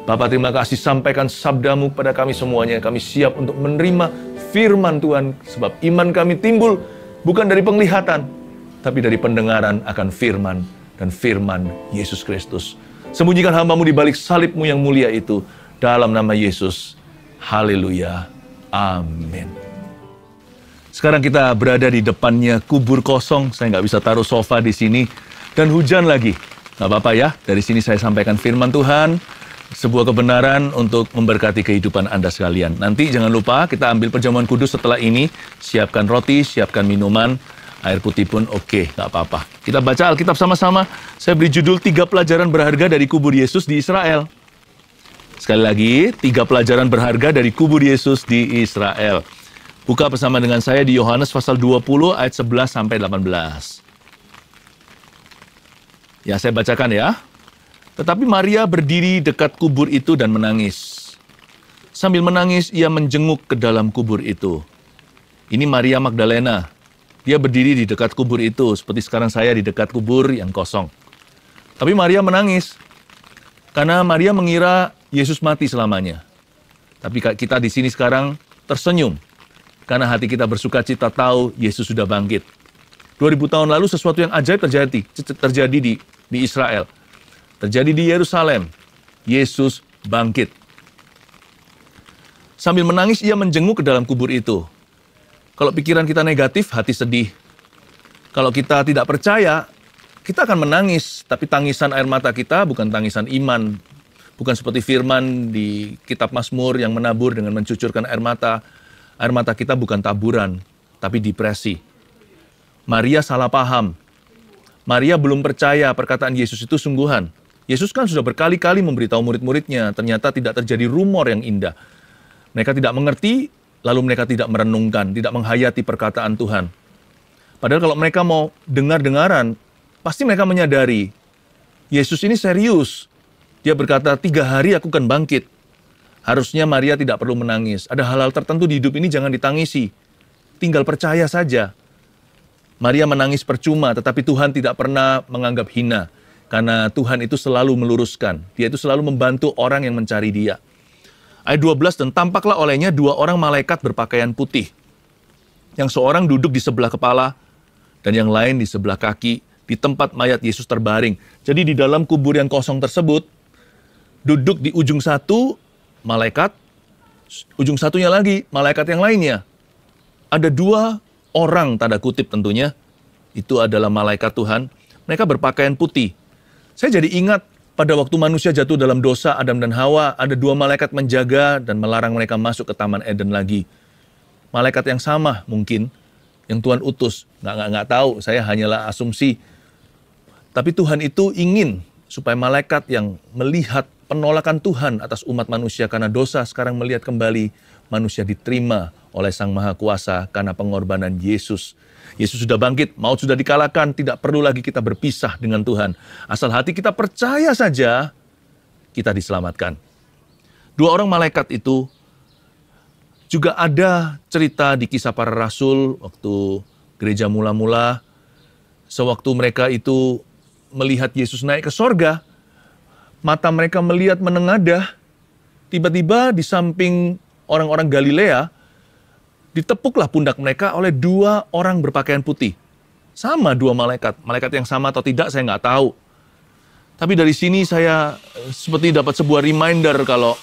Bapa, terima kasih, sampaikan sabdamu kepada kami semuanya. Kami siap untuk menerima firman Tuhan, sebab iman kami timbul bukan dari penglihatan, tapi dari pendengaran akan firman dan firman Yesus Kristus. Sembunyikan hamba-Mu di balik salib-Mu yang mulia itu, dalam nama Yesus. Haleluya. Amin. Sekarang kita berada di depannya kubur kosong. Saya nggak bisa taruh sofa di sini. Dan hujan lagi. Nggak apa-apa ya, dari sini saya sampaikan firman Tuhan. Sebuah kebenaran untuk memberkati kehidupan Anda sekalian. Nanti jangan lupa kita ambil perjamuan kudus setelah ini. Siapkan roti, siapkan minuman. Air putih pun oke, nggak apa-apa. Kita baca Alkitab sama-sama. Saya beri judul 3 pelajaran berharga dari kubur Yesus di Israel. Sekali lagi, 3 pelajaran berharga dari kubur Yesus di Israel. Buka bersama dengan saya di Yohanes pasal 20 ayat 11 sampai 18. Ya, saya bacakan ya. Tetapi Maria berdiri dekat kubur itu dan menangis. Sambil menangis, ia menjenguk ke dalam kubur itu. Ini Maria Magdalena. Dia berdiri di dekat kubur itu, seperti sekarang saya di dekat kubur yang kosong. Tapi Maria menangis, karena Maria mengira Yesus mati selamanya. Tapi kita di sini sekarang tersenyum, karena hati kita bersuka cita tahu Yesus sudah bangkit. 2000 tahun lalu sesuatu yang ajaib terjadi di Israel. Terjadi di Yerusalem. Yesus bangkit. Sambil menangis, ia menjenguk ke dalam kubur itu. Kalau pikiran kita negatif, hati sedih. Kalau kita tidak percaya, kita akan menangis. Tapi tangisan air mata kita bukan tangisan iman. Bukan seperti firman di kitab Mazmur yang menabur dengan mencucurkan air mata. Air mata kita bukan taburan, tapi depresi. Maria salah paham. Maria belum percaya perkataan Yesus itu sungguhan. Yesus kan sudah berkali-kali memberitahu murid-muridnya, ternyata tidak terjadi rumor yang indah. Mereka tidak mengerti, lalu mereka tidak merenungkan, tidak menghayati perkataan Tuhan. Padahal kalau mereka mau dengar-dengaran, pasti mereka menyadari, Yesus ini serius. Dia berkata, 3 hari aku akan bangkit. Harusnya Maria tidak perlu menangis. Ada hal-hal tertentu di hidup ini jangan ditangisi. Tinggal percaya saja. Maria menangis percuma, tetapi Tuhan tidak pernah menganggap hina. Karena Tuhan itu selalu meluruskan. Dia itu selalu membantu orang yang mencari Dia. Ayat 12, dan tampaklah olehnya 2 orang malaikat berpakaian putih. Yang seorang duduk di sebelah kepala, dan yang lain di sebelah kaki, di tempat mayat Yesus terbaring. Jadi di dalam kubur yang kosong tersebut, duduk di ujung satu malaikat, ujung satunya lagi malaikat yang lainnya. Ada 2 orang, tanda kutip tentunya, itu adalah malaikat Tuhan. Mereka berpakaian putih. Saya jadi ingat pada waktu manusia jatuh dalam dosa, Adam dan Hawa, ada 2 malaikat menjaga dan melarang mereka masuk ke Taman Eden lagi. Malaikat yang sama mungkin, yang Tuhan utus. Nggak tahu, saya hanyalah asumsi. Tapi Tuhan itu ingin supaya malaikat yang melihat penolakan Tuhan atas umat manusia karena dosa, sekarang melihat kembali manusia diterima oleh Sang Maha Kuasa karena pengorbanan Yesus. Yesus sudah bangkit, maut sudah dikalahkan, tidak perlu lagi kita berpisah dengan Tuhan. Asal hati kita percaya saja, kita diselamatkan. 2 orang malaikat itu juga ada cerita di Kisah Para Rasul, waktu gereja mula-mula, sewaktu mereka itu melihat Yesus naik ke sorga, mata mereka melihat menengadah, tiba-tiba di samping orang-orang Galilea, ditepuklah pundak mereka oleh 2 orang berpakaian putih. Sama 2 malaikat. Malaikat yang sama atau tidak saya nggak tahu. Tapi dari sini saya seperti dapat sebuah reminder kalau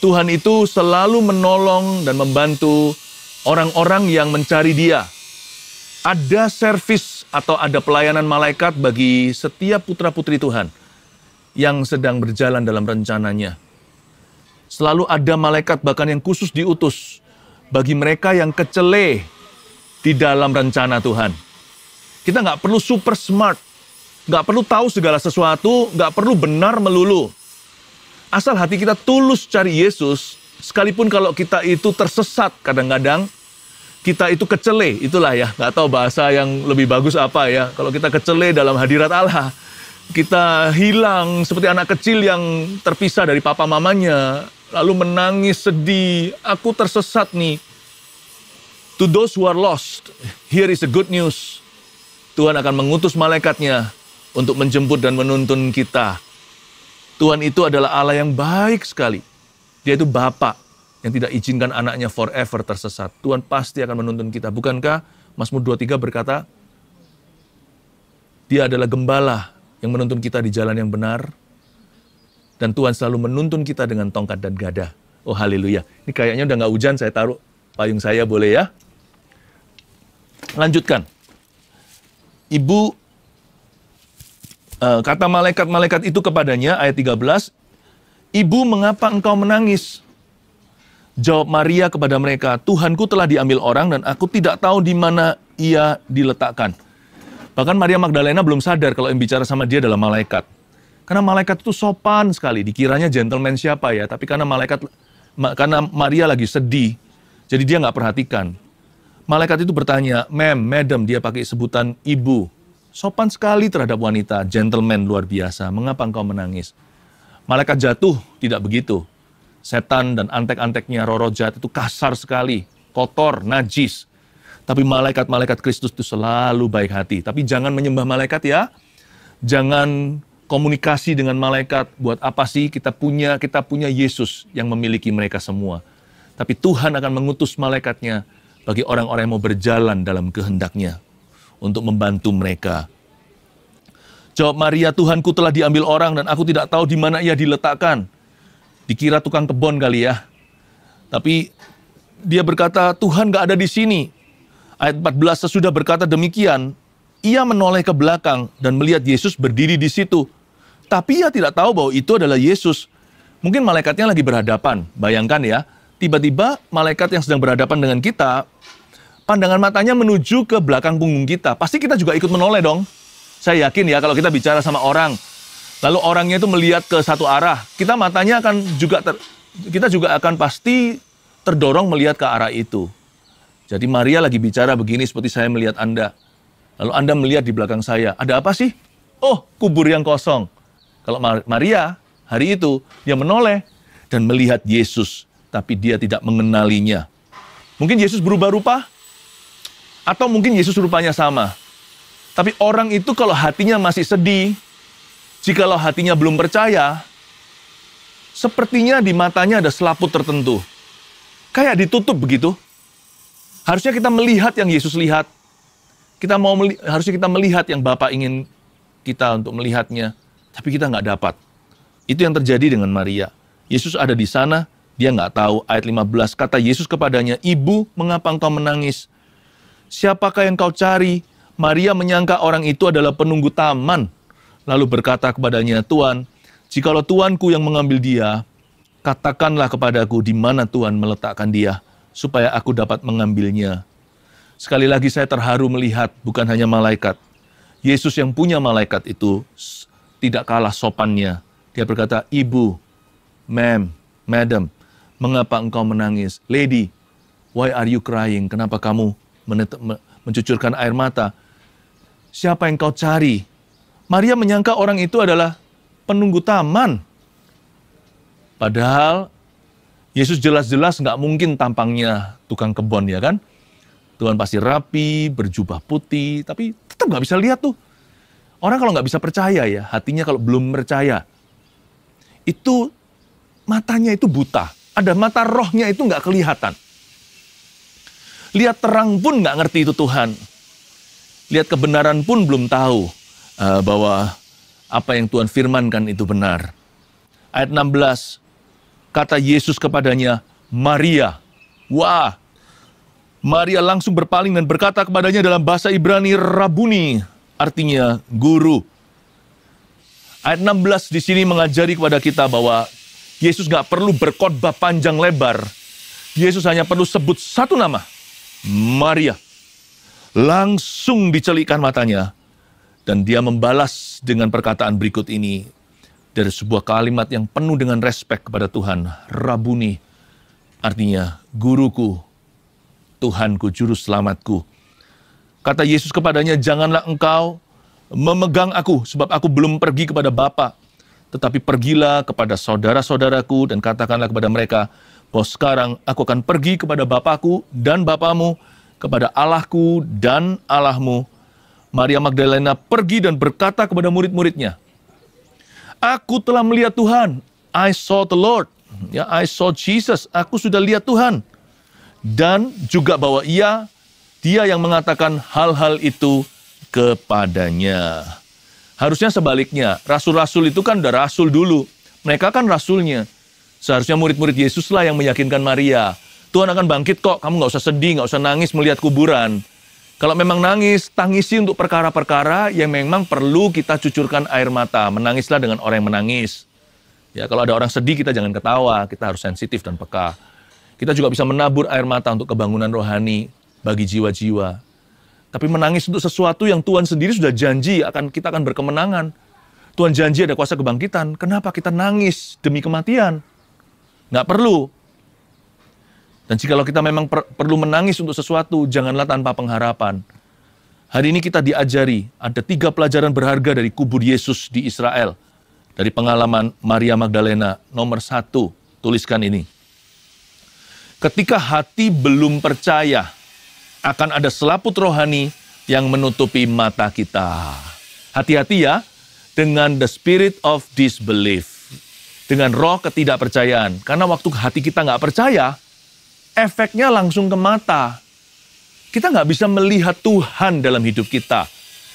Tuhan itu selalu menolong dan membantu orang-orang yang mencari Dia. Ada servis atau ada pelayanan malaikat bagi setiap putra-putri Tuhan yang sedang berjalan dalam rencananya. Selalu ada malaikat bahkan yang khusus diutus bagi mereka yang kecele di dalam rencana Tuhan. Kita nggak perlu super smart, nggak perlu tahu segala sesuatu, nggak perlu benar melulu. Asal hati kita tulus cari Yesus, sekalipun kalau kita itu tersesat kadang-kadang, kita itu kecele, itulah ya, nggak tahu bahasa yang lebih bagus apa ya. Kalau kita kecele dalam hadirat Allah, kita hilang seperti anak kecil yang terpisah dari papa mamanya, lalu menangis sedih, aku tersesat nih. To those who are lost, here is the good news. Tuhan akan mengutus malaikatnya untuk menjemput dan menuntun kita. Tuhan itu adalah Allah yang baik sekali. Dia itu Bapa yang tidak izinkan anaknya forever tersesat. Tuhan pasti akan menuntun kita. Bukankah Mazmur 23 berkata, Dia adalah gembala yang menuntun kita di jalan yang benar. Dan Tuhan selalu menuntun kita dengan tongkat dan gada. Oh haleluya. Ini kayaknya udah nggak hujan, saya taruh payung saya, boleh ya? Lanjutkan. Ibu, kata malaikat-malaikat itu kepadanya, ayat 13, Ibu, mengapa engkau menangis? Jawab Maria kepada mereka, Tuhanku telah diambil orang dan aku tidak tahu di mana ia diletakkan. Bahkan Maria Magdalena belum sadar kalau yang bicara sama dia adalah malaikat. Karena malaikat itu sopan sekali, dikiranya gentleman siapa ya, tapi karena Maria lagi sedih, jadi dia nggak perhatikan. Malaikat itu bertanya, madam, dia pakai sebutan ibu. Sopan sekali terhadap wanita, gentleman luar biasa, mengapa engkau menangis? Malaikat jatuh tidak begitu. Setan dan antek-anteknya roh jahat itu kasar sekali, kotor, najis. Tapi malaikat-malaikat Kristus itu selalu baik hati. Tapi jangan menyembah malaikat ya. Jangan komunikasi dengan malaikat. Buat apa sih kita punya Yesus yang memiliki mereka semua. Tapi Tuhan akan mengutus malaikatnya bagi orang-orang yang mau berjalan dalam kehendaknya untuk membantu mereka. Jawab Maria, Tuhanku telah diambil orang dan aku tidak tahu di mana ia diletakkan. Dikira tukang kebon kali ya. Tapi dia berkata, Tuhan gak ada di sini. Ayat 14, sesudah berkata demikian, ia menoleh ke belakang dan melihat Yesus berdiri di situ. Tapi ia tidak tahu bahwa itu adalah Yesus. Mungkin malaikatnya lagi berhadapan. Bayangkan ya, tiba-tiba malaikat yang sedang berhadapan dengan kita, pandangan matanya menuju ke belakang punggung kita. Pasti kita juga ikut menoleh dong. Saya yakin ya kalau kita bicara sama orang, lalu orangnya itu melihat ke satu arah, kita matanya akan kita juga akan pasti terdorong melihat ke arah itu. Jadi Maria lagi bicara begini seperti saya melihat Anda. Lalu Anda melihat di belakang saya, ada apa sih? Oh, kubur yang kosong. Kalau Maria hari itu, dia menoleh dan melihat Yesus, tapi dia tidak mengenalinya. Mungkin Yesus berubah rupa, atau mungkin Yesus rupanya sama. Tapi orang itu kalau hatinya masih sedih, jikalau hatinya belum percaya, sepertinya di matanya ada selaput tertentu. Kayak ditutup begitu. Harusnya kita melihat yang Yesus lihat. Harusnya kita melihat yang Bapa ingin kita untuk melihatnya. Tapi kita nggak dapat. Itu yang terjadi dengan Maria. Yesus ada di sana, dia nggak tahu. Ayat 15, kata Yesus kepadanya, Ibu, mengapa engkau menangis? Siapakah yang kau cari? Maria menyangka orang itu adalah penunggu taman. Lalu berkata kepadanya, Tuan, jikalau Tuanku yang mengambil dia, katakanlah kepadaku di mana Tuhan meletakkan dia, supaya aku dapat mengambilnya. Sekali lagi saya terharu melihat bukan hanya malaikat. Yesus yang punya malaikat itu tidak kalah sopannya. Dia berkata, Ibu, madam, mengapa engkau menangis? Lady, why are you crying? Kenapa kamu mencucurkan air mata? Siapa yang kau cari? Maria menyangka orang itu adalah penunggu taman. Padahal Yesus jelas-jelas nggak mungkin tampangnya tukang kebon ya kan? Tuhan pasti rapi, berjubah putih, tapi tetap nggak bisa lihat tuh. Orang kalau nggak bisa percaya ya, hatinya kalau belum percaya, itu matanya itu buta. Ada mata rohnya itu nggak kelihatan. Lihat terang pun nggak ngerti itu Tuhan. Lihat kebenaran pun belum tahu bahwa apa yang Tuhan firmankan itu benar. Ayat 16, kata Yesus kepadanya, Maria. Wah, Maria langsung berpaling dan berkata kepadanya dalam bahasa Ibrani, Rabuni, artinya guru. Ayat 16 di sini mengajari kepada kita bahwa Yesus nggak perlu berkhotbah panjang lebar. Yesus hanya perlu sebut satu nama, Maria. Langsung dicelikkan matanya. Dan dia membalas dengan perkataan berikut ini. Dari sebuah kalimat yang penuh dengan respek kepada Tuhan. Rabuni, artinya guruku, Tuhanku, juru selamatku. Kata Yesus kepadanya, janganlah engkau memegang aku, sebab aku belum pergi kepada Bapa. Tetapi pergilah kepada saudara-saudaraku dan katakanlah kepada mereka, bahwa sekarang aku akan pergi kepada Bapakku dan Bapamu, kepada Allahku dan Allahmu. Maria Magdalena pergi dan berkata kepada murid-muridnya, Aku telah melihat Tuhan. I saw the Lord. Ya, I saw Jesus. Aku sudah lihat Tuhan. Dan juga bahwa dia yang mengatakan hal-hal itu kepadanya. Harusnya sebaliknya. Rasul-rasul itu kan udah rasul dulu. Mereka kan rasulnya. Seharusnya murid-murid Yesuslah yang meyakinkan Maria. Tuhan akan bangkit kok, kamu nggak usah sedih, nggak usah nangis melihat kuburan. Kalau memang nangis, tangisi untuk perkara-perkara yang memang perlu kita cucurkan air mata. Menangislah dengan orang yang menangis. Ya, kalau ada orang sedih, kita jangan ketawa. Kita harus sensitif dan peka. Kita juga bisa menabur air mata untuk kebangunan rohani bagi jiwa-jiwa. Tapi menangis untuk sesuatu yang Tuhan sendiri sudah janji kita akan berkemenangan. Tuhan janji ada kuasa kebangkitan. Kenapa kita nangis demi kematian? Nggak perlu. Dan jikalau kita memang perlu menangis untuk sesuatu, janganlah tanpa pengharapan. Hari ini kita diajari, ada 3 pelajaran berharga dari kubur Yesus di Israel. Dari pengalaman Maria Magdalena, nomor 1, tuliskan ini. Ketika hati belum percaya, akan ada selaput rohani yang menutupi mata kita. Hati-hati ya, dengan the spirit of disbelief. Dengan roh ketidakpercayaan. Karena waktu hati kita nggak percaya, efeknya langsung ke mata. Kita nggak bisa melihat Tuhan dalam hidup kita.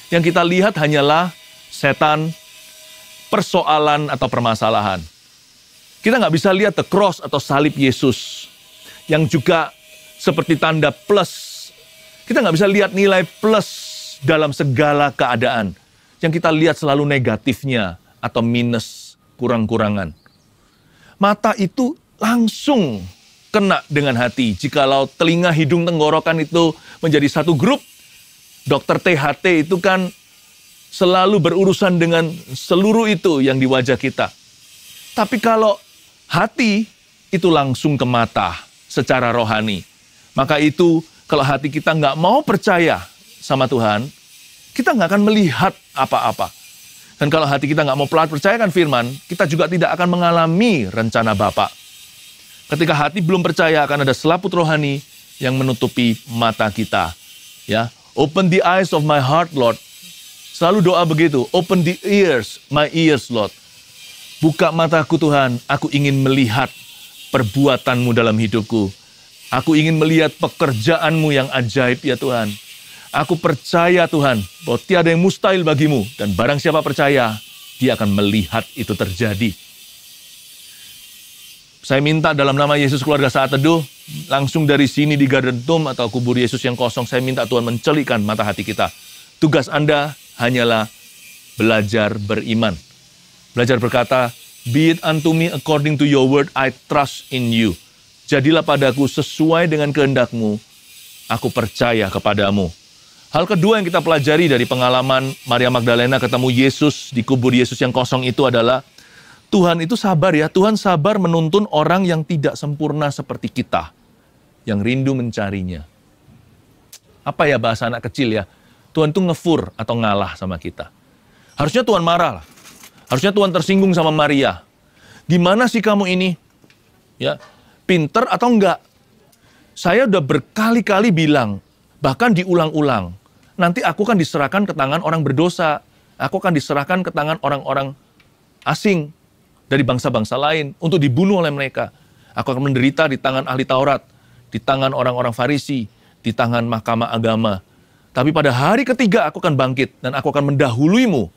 Yang kita lihat hanyalah setan, persoalan atau permasalahan. Kita nggak bisa lihat the cross atau salib Yesus. Yang juga seperti tanda plus. Kita nggak bisa lihat nilai plus dalam segala keadaan. Yang kita lihat selalu negatifnya atau minus, kurang-kurangan. Mata itu langsung kena dengan hati. Jikalau telinga, hidung, tenggorokan itu menjadi satu grup, dokter THT itu kan selalu berurusan dengan seluruh itu yang di wajah kita. Tapi kalau hati itu langsung ke mata secara rohani. Maka itu kalau hati kita nggak mau percaya sama Tuhan, kita nggak akan melihat apa-apa. Dan kalau hati kita nggak mau percayakan firman, kita juga tidak akan mengalami rencana Bapa. Ketika hati belum percaya, akan ada selaput rohani yang menutupi mata kita. Ya, open the eyes of my heart, Lord. Selalu doa begitu. Open the ears, my ears, Lord. Buka mataku Tuhan, aku ingin melihat perbuatan-Mu dalam hidupku. Aku ingin melihat pekerjaan-Mu yang ajaib ya Tuhan. Aku percaya Tuhan, bahwa tiada yang mustahil bagimu. Dan barang siapa percaya, dia akan melihat itu terjadi. Saya minta dalam nama Yesus Keluarga Saat Teduh, langsung dari sini di Garden Tomb atau kubur Yesus yang kosong, saya minta Tuhan mencelikkan mata hati kita. Tugas Anda hanyalah belajar beriman. Belajar berkata, be it unto me according to your word, I trust in you. Jadilah padaku sesuai dengan kehendak-Mu, aku percaya kepadamu. Hal kedua yang kita pelajari dari pengalaman Maria Magdalena ketemu Yesus di kubur Yesus yang kosong itu adalah Tuhan itu sabar ya. Tuhan sabar menuntun orang yang tidak sempurna seperti kita, yang rindu mencarinya. Apa ya bahasa anak kecil ya? Tuhan itu ngefur atau ngalah sama kita. Harusnya Tuhan marah lah. Harusnya Tuhan tersinggung sama Maria. Gimana sih kamu ini? Ya, pinter atau enggak? Saya udah berkali-kali bilang, bahkan diulang-ulang. Nanti aku akan diserahkan ke tangan orang berdosa. Aku akan diserahkan ke tangan orang-orang asing dari bangsa-bangsa lain untuk dibunuh oleh mereka. Aku akan menderita di tangan ahli Taurat, di tangan orang-orang Farisi, di tangan mahkamah agama. Tapi pada hari ketiga aku akan bangkit dan aku akan mendahuluimu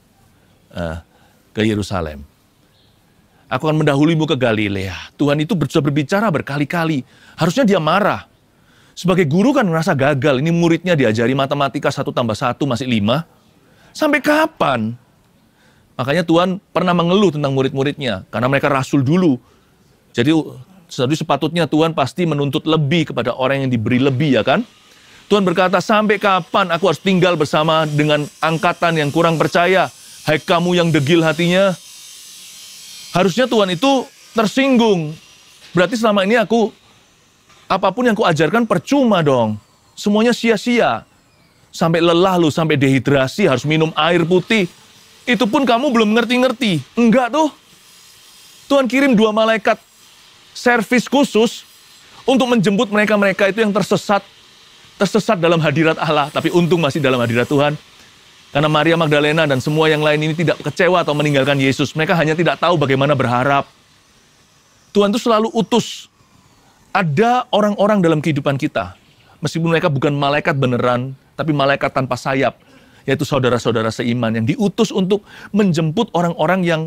ke Yerusalem. Aku akan mendahuluimu ke Galilea. Tuhan itu sudah berbicara berkali-kali. Harusnya dia marah. Sebagai guru kan merasa gagal. Ini muridnya diajari matematika 1 tambah 1 masih 5. Sampai kapan? Makanya Tuhan pernah mengeluh tentang murid-muridnya. Karena mereka rasul dulu. Jadi sepatutnya Tuhan pasti menuntut lebih kepada orang yang diberi lebih ya kan? Tuhan berkata, sampai kapan aku harus tinggal bersama dengan angkatan yang kurang percaya? Hai kamu yang degil hatinya. Harusnya Tuhan itu tersinggung. Berarti selama ini apapun yang aku ajarkan percuma dong. Semuanya sia-sia. Sampai lelah lu, sampai dehidrasi, harus minum air putih. Itu pun kamu belum ngerti-ngerti. Enggak tuh. Tuhan kirim 2 malaikat servis khusus untuk menjemput mereka-mereka itu yang tersesat dalam hadirat Allah. Tapi untung masih dalam hadirat Tuhan. Karena Maria Magdalena dan semua yang lain ini tidak kecewa atau meninggalkan Yesus. Mereka hanya tidak tahu bagaimana berharap. Tuhan itu selalu utus. Ada orang-orang dalam kehidupan kita. Meskipun mereka bukan malaikat beneran, tapi malaikat tanpa sayap. Yaitu saudara-saudara seiman yang diutus untuk menjemput orang-orang yang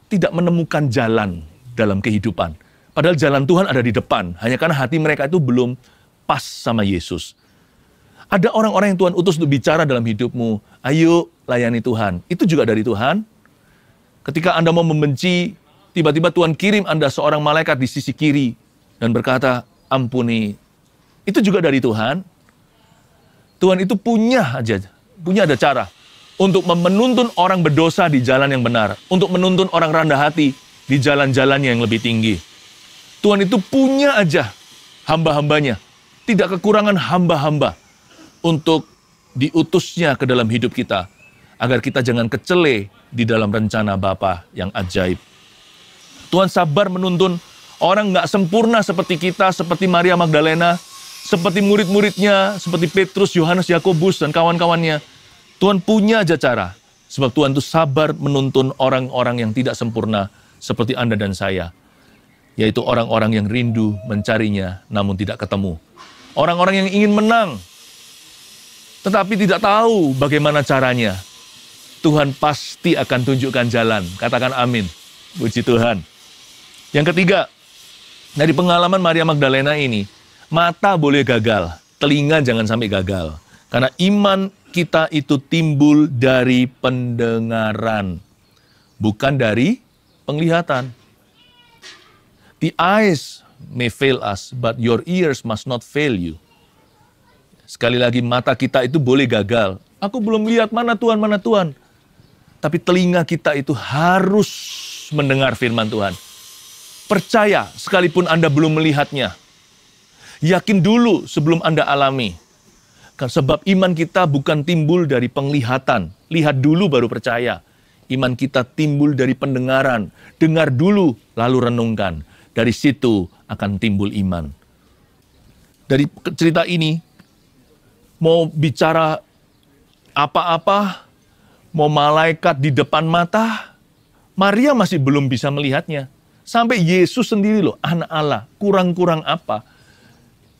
tidak menemukan jalan dalam kehidupan. Padahal jalan Tuhan ada di depan. Hanya karena hati mereka itu belum pas sama Yesus. Ada orang-orang yang Tuhan utus untuk bicara dalam hidupmu. Ayo layani Tuhan. Itu juga dari Tuhan. Ketika Anda mau membenci, tiba-tiba Tuhan kirim Anda seorang malaikat di sisi kiri dan berkata, ampuni. Itu juga dari Tuhan. Tuhan itu punya ada cara untuk menuntun orang berdosa di jalan yang benar. Untuk menuntun orang rendah hati di jalan-jalannya yang lebih tinggi. Tuhan itu punya aja hamba-hambanya. Tidak kekurangan hamba-hamba untuk diutusnya ke dalam hidup kita, agar kita jangan kecele di dalam rencana Bapa yang ajaib. Tuhan sabar menuntun orang nggak sempurna seperti kita, seperti Maria Magdalena, seperti murid-muridnya, seperti Petrus, Yohanes, Yakobus, dan kawan-kawannya. Tuhan punya aja cara, sebab Tuhan itu sabar menuntun orang-orang yang tidak sempurna, seperti Anda dan saya, yaitu orang-orang yang rindu mencarinya, namun tidak ketemu. Orang-orang yang ingin menang, tetapi tidak tahu bagaimana caranya. Tuhan pasti akan tunjukkan jalan. Katakan amin. Puji Tuhan. Yang ketiga, dari pengalaman Maria Magdalena ini, mata boleh gagal, telinga jangan sampai gagal. Karena iman kita itu timbul dari pendengaran, bukan dari penglihatan. The eyes may fail us, but your ears must not fail you. Sekali lagi, mata kita itu boleh gagal. Aku belum lihat mana Tuhan. Tapi telinga kita itu harus mendengar firman Tuhan. Percaya sekalipun Anda belum melihatnya. Yakin dulu sebelum Anda alami. Sebab iman kita bukan timbul dari penglihatan. Lihat dulu baru percaya. Iman kita timbul dari pendengaran. Dengar dulu lalu renungkan. Dari situ akan timbul iman. Dari cerita ini, mau bicara apa-apa, mau malaikat di depan mata, Maria masih belum bisa melihatnya. Sampai Yesus sendiri loh, anak Allah, kurang-kurang apa.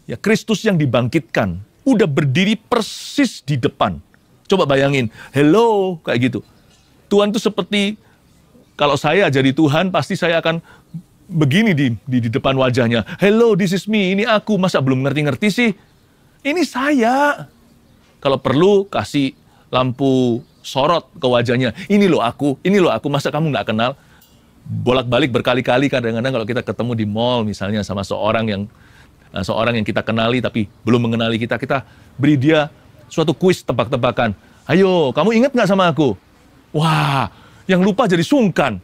Ya Kristus yang dibangkitkan, udah berdiri persis di depan. Coba bayangin, hello, kayak gitu. Tuhan tuh seperti, kalau saya jadi Tuhan, pasti saya akan begini di depan wajahnya. Hello, this is me, ini aku, masa belum ngerti-ngerti sih? Ini saya. Kalau perlu, kasih lampu sorot ke wajahnya. Ini loh aku, masa kamu nggak kenal? Bolak-balik berkali-kali kadang-kadang kalau kita ketemu di mall misalnya sama seorang yang kita kenali tapi belum mengenali kita, kita beri dia suatu kuis tebak-tebakan. Ayo, kamu ingat nggak sama aku? Wah, yang lupa jadi sungkan.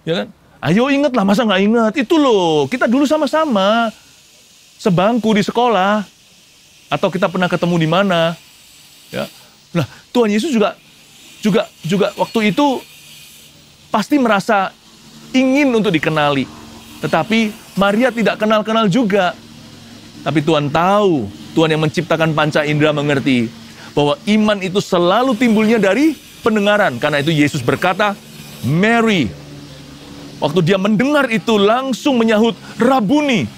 Ya kan? Ayo ingatlah, masa nggak ingat? Itu loh, kita dulu sama-sama sebangku di sekolah, atau kita pernah ketemu di mana? Ya, nah Tuhan Yesus juga waktu itu pasti merasa ingin untuk dikenali, tetapi Maria tidak kenal-kenal juga. Tapi Tuhan tahu, Tuhan yang menciptakan panca indera mengerti bahwa iman itu selalu timbulnya dari pendengaran. Karena itu Yesus berkata, Mary. Waktu dia mendengar itu langsung menyahut, Rabuni.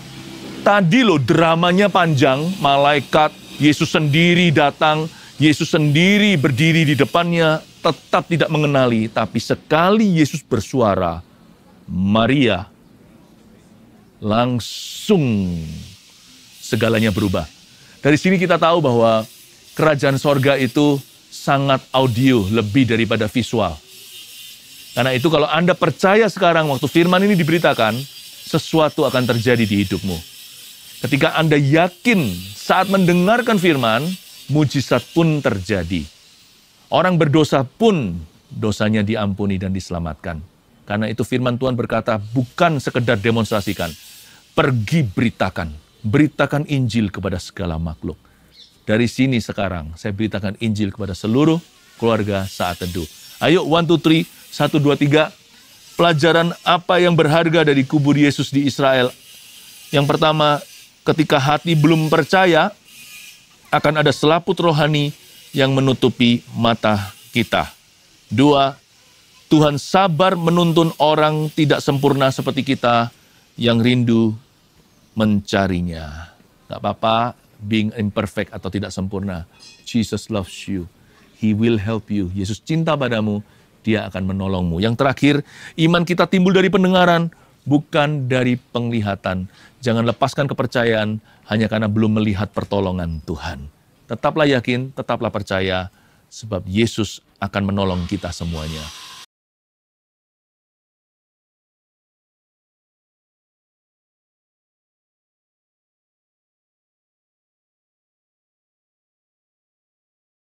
Tadi loh dramanya panjang, malaikat, Yesus sendiri datang, Yesus sendiri berdiri di depannya, tetap tidak mengenali. Tapi sekali Yesus bersuara, Maria, langsung segalanya berubah. Dari sini kita tahu bahwa kerajaan sorga itu sangat audio, lebih daripada visual. Karena itu kalau Anda percaya sekarang waktu firman ini diberitakan, sesuatu akan terjadi di hidupmu. Ketika Anda yakin saat mendengarkan firman, mujizat pun terjadi. Orang berdosa pun dosanya diampuni dan diselamatkan. Karena itu firman Tuhan berkata, bukan sekedar demonstrasikan, pergi beritakan. Beritakan Injil kepada segala makhluk. Dari sini sekarang, saya beritakan Injil kepada seluruh keluarga saat teduh. Ayo, 1, 2, 3, 1, 2, 3. Pelajaran apa yang berharga dari kubur Yesus di Israel? Yang pertama, ketika hati belum percaya, akan ada selaput rohani yang menutupi mata kita. 2, Tuhan sabar menuntun orang tidak sempurna seperti kita yang rindu mencarinya. Gak apa-apa being imperfect atau tidak sempurna. Jesus loves you. He will help you. Yesus cinta padamu, Dia akan menolongmu. Yang terakhir, iman kita timbul dari pendengaran, bukan dari penglihatan. Jangan lepaskan kepercayaan hanya karena belum melihat pertolongan Tuhan. Tetaplah yakin, tetaplah percaya, sebab Yesus akan menolong kita semuanya.